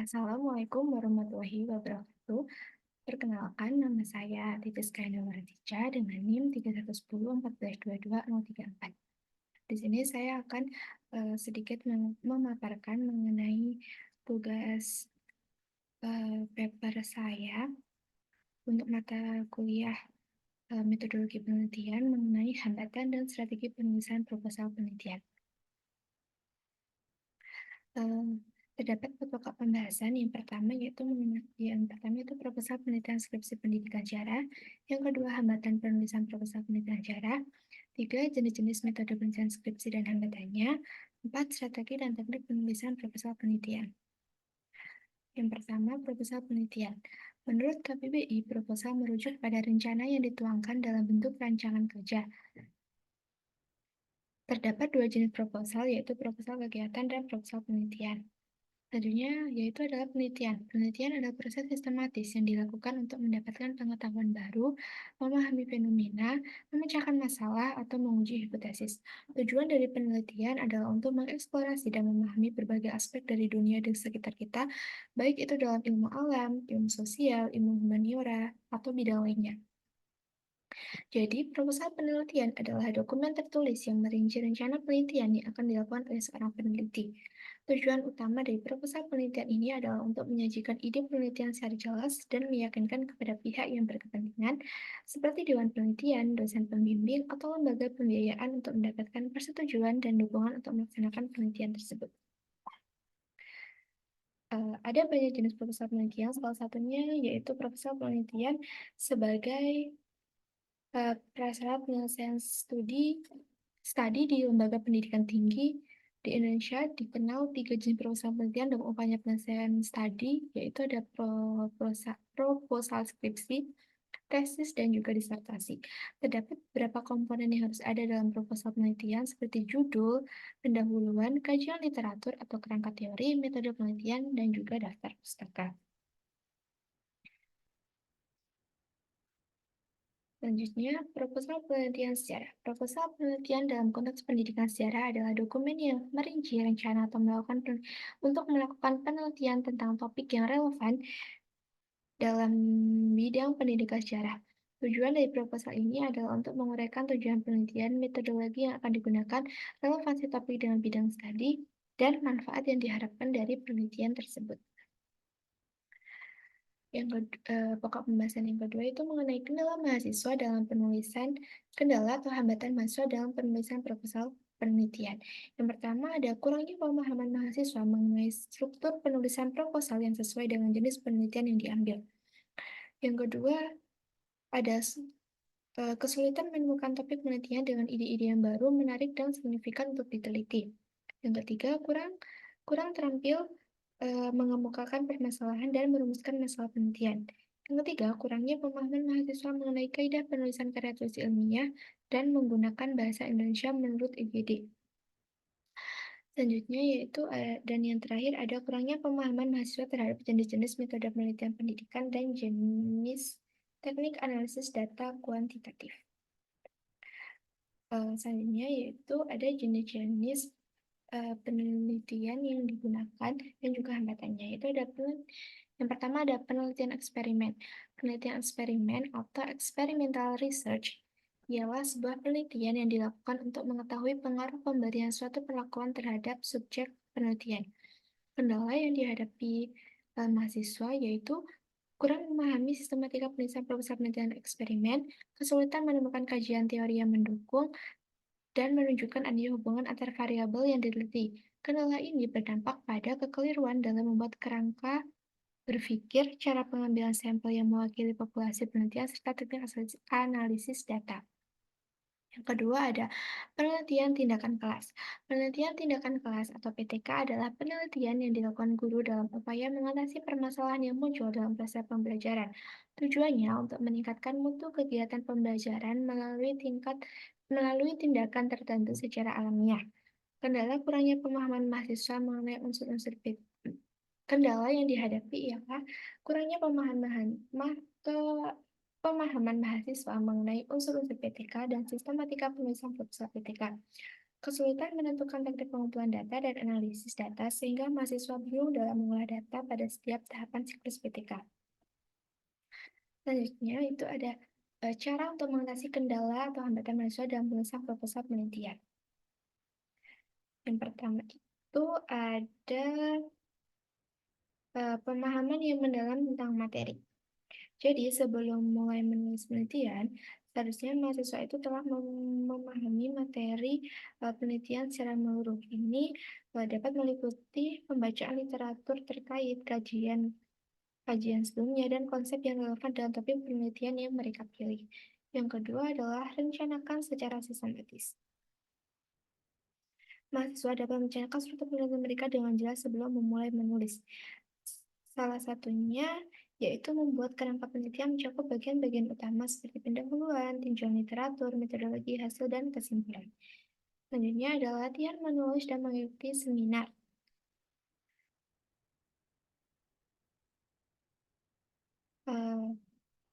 Assalamualaikum warahmatullahi wabarakatuh. Perkenalkan, nama saya Titis Kaina Wardija dengan NIM 31104222034. Di sini saya akan sedikit memaparkan mengenai tugas paper saya untuk mata kuliah metodologi penelitian mengenai hambatan dan strategi penulisan proposal penelitian. Terdapat beberapa pembahasan. Yang pertama itu proposal penelitian skripsi pendidikan sejarah, yang kedua hambatan penulisan proposal penelitian sejarah, tiga jenis-jenis metode penelitian skripsi dan hambatannya, empat strategi dan teknik penulisan proposal penelitian. Yang pertama, proposal penelitian. Menurut KPBI, proposal merujuk pada rencana yang dituangkan dalam bentuk rancangan kerja. Terdapat dua jenis proposal, yaitu proposal kegiatan dan proposal penelitian. Selanjutnya, yaitu adalah penelitian. Penelitian adalah proses sistematis yang dilakukan untuk mendapatkan pengetahuan baru, memahami fenomena, memecahkan masalah, atau menguji hipotesis. Tujuan dari penelitian adalah untuk mengeksplorasi dan memahami berbagai aspek dari dunia di sekitar kita, baik itu dalam ilmu alam, ilmu sosial, ilmu humaniora, atau bidang lainnya. Jadi, proposal penelitian adalah dokumen tertulis yang merinci rencana penelitian yang akan dilakukan oleh seorang peneliti. Tujuan utama dari proposal penelitian ini adalah untuk menyajikan ide penelitian secara jelas dan meyakinkan kepada pihak yang berkepentingan, seperti Dewan Penelitian, dosen pembimbing, atau lembaga pembiayaan untuk mendapatkan persetujuan dan dukungan untuk melaksanakan penelitian tersebut. Ada banyak jenis proposal penelitian, salah satunya yaitu proposal penelitian sebagai prasyarat penyelesaian studi di lembaga pendidikan tinggi di Indonesia dikenal tiga jenis proposal penelitian dan upaya penyelesaian studi, yaitu ada proposal skripsi, tesis, dan juga disertasi. Terdapat beberapa komponen yang harus ada dalam proposal penelitian seperti judul, pendahuluan, kajian literatur atau kerangka teori, metode penelitian, dan juga daftar pustaka. Selanjutnya, proposal penelitian sejarah. Proposal penelitian dalam konteks pendidikan sejarah adalah dokumen yang merinci rencana atau untuk melakukan penelitian tentang topik yang relevan dalam bidang pendidikan sejarah. Tujuan dari proposal ini adalah untuk menguraikan tujuan penelitian, metodologi yang akan digunakan, relevansi topik dengan bidang studi, dan manfaat yang diharapkan dari penelitian tersebut. Pokok pembahasan yang kedua itu mengenai kendala atau hambatan mahasiswa dalam penulisan proposal penelitian. Yang pertama ada kurangnya pemahaman mahasiswa mengenai struktur penulisan proposal yang sesuai dengan jenis penelitian yang diambil. Yang kedua ada kesulitan menemukan topik penelitian dengan ide-ide yang baru, menarik, dan signifikan untuk diteliti. Yang ketiga, kurang terampil mengemukakan permasalahan dan merumuskan masalah penelitian. Yang ketiga, kurangnya pemahaman mahasiswa mengenai kaidah penulisan karya tulis ilmiah dan menggunakan bahasa Indonesia menurut IGD. Selanjutnya dan yang terakhir ada kurangnya pemahaman mahasiswa terhadap jenis-jenis metode penelitian pendidikan dan jenis teknik analisis data kuantitatif. Selanjutnya yaitu ada jenis-jenis penelitian yang digunakan dan juga hambatannya. Yang pertama ada penelitian eksperimen. Penelitian eksperimen atau experimental research ialah sebuah penelitian yang dilakukan untuk mengetahui pengaruh pemberian suatu perlakuan terhadap subjek penelitian. Kendala yang dihadapi mahasiswa yaitu kurang memahami sistematika penulisan proposal penelitian eksperimen, kesulitan menemukan kajian teori yang mendukung, dan menunjukkan adanya hubungan antar variabel yang diteliti. Kendala ini berdampak pada kekeliruan dalam membuat kerangka berpikir, cara pengambilan sampel yang mewakili populasi penelitian, serta teknik analisis data. Yang kedua ada penelitian tindakan kelas. Penelitian tindakan kelas atau PTK adalah penelitian yang dilakukan guru dalam upaya mengatasi permasalahan yang muncul dalam proses pembelajaran. Tujuannya untuk meningkatkan mutu kegiatan pembelajaran melalui tindakan tertentu secara alamiah. Kendala kurangnya pemahaman mahasiswa mengenai unsur-unsur PTK. Kendala yang dihadapi ialah kurangnya pemahaman mahasiswa mengenai unsur-unsur PTK dan sistematika penulisan proposal PTK. Kesulitan menentukan teknik pengumpulan data dan analisis data sehingga mahasiswa bingung dalam mengolah data pada setiap tahapan siklus PTK. Selanjutnya itu ada cara untuk mengatasi kendala atau hambatan mahasiswa dalam menulis proposal penelitian. Yang pertama itu ada pemahaman yang mendalam tentang materi. Jadi, sebelum mulai menulis penelitian, seharusnya mahasiswa itu telah memahami materi penelitian secara menyeluruh. Ini dapat meliputi pembacaan literatur terkait kajian sebelumnya dan konsep yang relevan dalam topik penelitian yang mereka pilih. Yang kedua adalah rencanakan secara sistematis. Mahasiswa dapat merencanakan struktur penelitian mereka dengan jelas sebelum memulai menulis. Salah satunya yaitu membuat kerangka penelitian mencakup bagian-bagian utama seperti pendahuluan, tinjauan literatur, metodologi, hasil, dan kesimpulan. Selanjutnya adalah latihan menulis dan mengikuti seminar.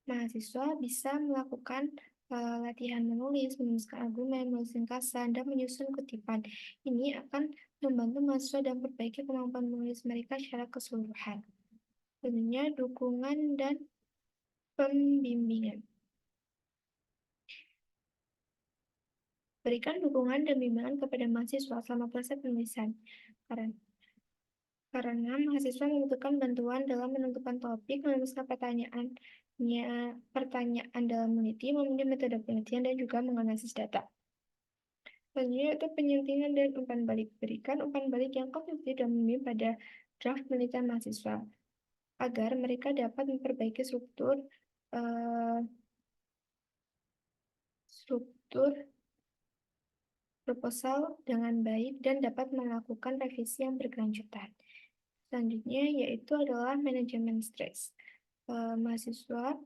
Mahasiswa bisa melakukan latihan menuliskan argumen, menulis ringkasan, dan menyusun kutipan. Ini akan membantu mahasiswa dalam memperbaiki kemampuan menulis mereka secara keseluruhan. Tentunya dukungan dan pembimbingan. Berikan dukungan dan bimbingan kepada mahasiswa selama proses penulisan. Karena mahasiswa membutuhkan bantuan dalam menentukan topik, menuliskan pertanyaan dalam meneliti, memilih metode penelitian, dan juga menganalisis data. Selanjutnya itu penyuntingan dan umpan balik. Berikan umpan balik yang konstruktif dan membimbing pada draft penelitian mahasiswa agar mereka dapat memperbaiki eh, struktur proposal dengan baik dan dapat melakukan revisi yang berkelanjutan. Selanjutnya yaitu adalah manajemen stres. Mahasiswa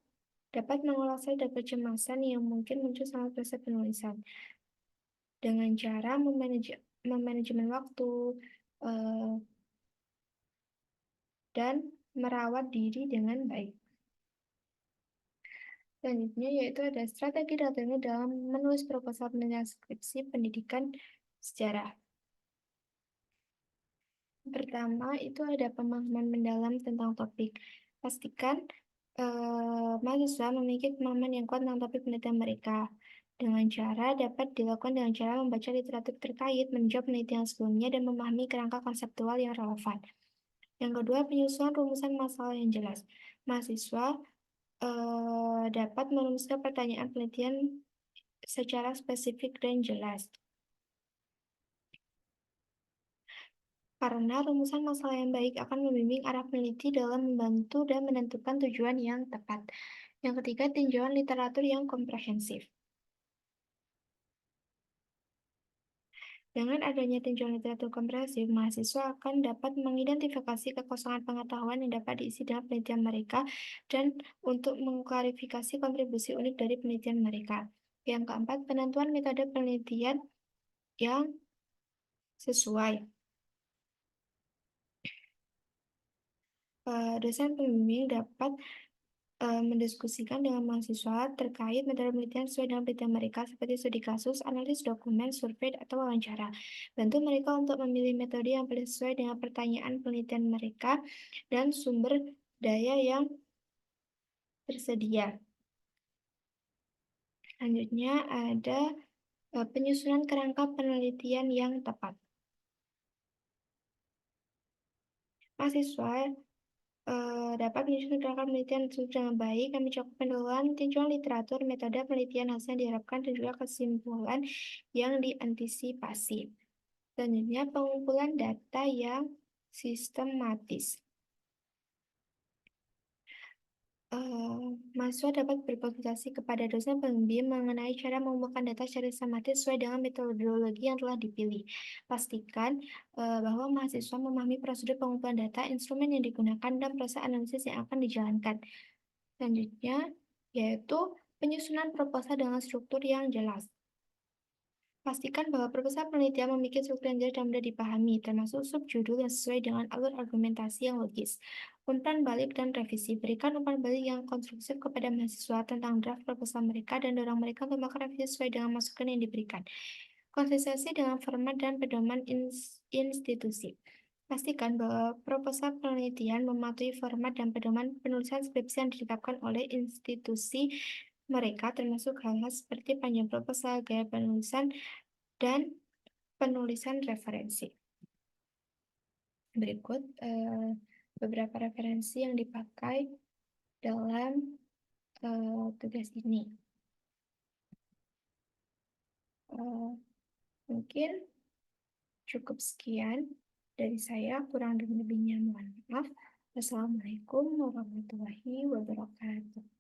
dapat mengolah stres dan kecemasan yang mungkin muncul selama proses penulisan dengan cara memanajemen waktu dan merawat diri dengan baik. Selanjutnya yaitu ada strategi datanya dalam menulis proposal penelitian skripsi pendidikan sejarah. Pertama, itu ada pemahaman mendalam tentang topik. Pastikan mahasiswa memiliki pemahaman yang kuat tentang topik penelitian mereka. Dengan cara dapat dilakukan dengan cara membaca literatur terkait, menjawab penelitian sebelumnya, dan memahami kerangka konseptual yang relevan. Yang kedua, penyusunan rumusan masalah yang jelas. Mahasiswa dapat merumuskan pertanyaan penelitian secara spesifik dan jelas. Karena rumusan masalah yang baik akan membimbing arah peneliti dalam membantu dan menentukan tujuan yang tepat. Yang ketiga, tinjauan literatur yang komprehensif. Dengan adanya tinjauan literatur komprehensif, mahasiswa akan dapat mengidentifikasi kekosongan pengetahuan yang dapat diisi dalam penelitian mereka dan untuk mengklarifikasi kontribusi unik dari penelitian mereka. Yang keempat, penentuan metode penelitian yang sesuai. Dosen pembimbing dapat mendiskusikan dengan mahasiswa terkait metode penelitian sesuai dengan penelitian mereka seperti studi kasus, analisis dokumen, survei, atau wawancara. Bantu mereka untuk memilih metode yang paling sesuai dengan pertanyaan penelitian mereka dan sumber daya yang tersedia. Selanjutnya ada penyusunan kerangka penelitian yang tepat. Mahasiswa dapat menyusun kerangka penelitian dengan baik dan mencakup pendahuluan, tinjauan literatur, metode penelitian hasil yang diharapkan, dan juga kesimpulan yang diantisipasi. Selanjutnya, pengumpulan data yang sistematis. Mahasiswa dapat berkonsultasi kepada dosen pembimbing mengenai cara mengumpulkan data secara sistematis sesuai dengan metodologi yang telah dipilih. Pastikan bahwa mahasiswa memahami prosedur pengumpulan data, instrumen yang digunakan, dan proses analisis yang akan dijalankan. Selanjutnya, yaitu penyusunan proposal dengan struktur yang jelas. Pastikan bahwa proposal penelitian memiliki struktur yang jelas dan mudah dipahami, termasuk subjudul yang sesuai dengan alur argumentasi yang logis. Umpan balik dan revisi. Berikan umpan balik yang konstruktif kepada mahasiswa tentang draft proposal mereka dan dorong mereka untuk melakukan revisi sesuai dengan masukan yang diberikan. Konsistensi dengan format dan pedoman institusi. Pastikan bahwa proposal penelitian mematuhi format dan pedoman penulisan skripsi yang ditetapkan oleh institusi mereka, termasuk hal-hal seperti panjang proposal, gaya penulisan, dan penulisan referensi. Berikut beberapa referensi yang dipakai dalam tugas ini. Mungkin cukup sekian dari saya, kurang dan lebihnya mohon maaf. Wassalamualaikum warahmatullahi wabarakatuh.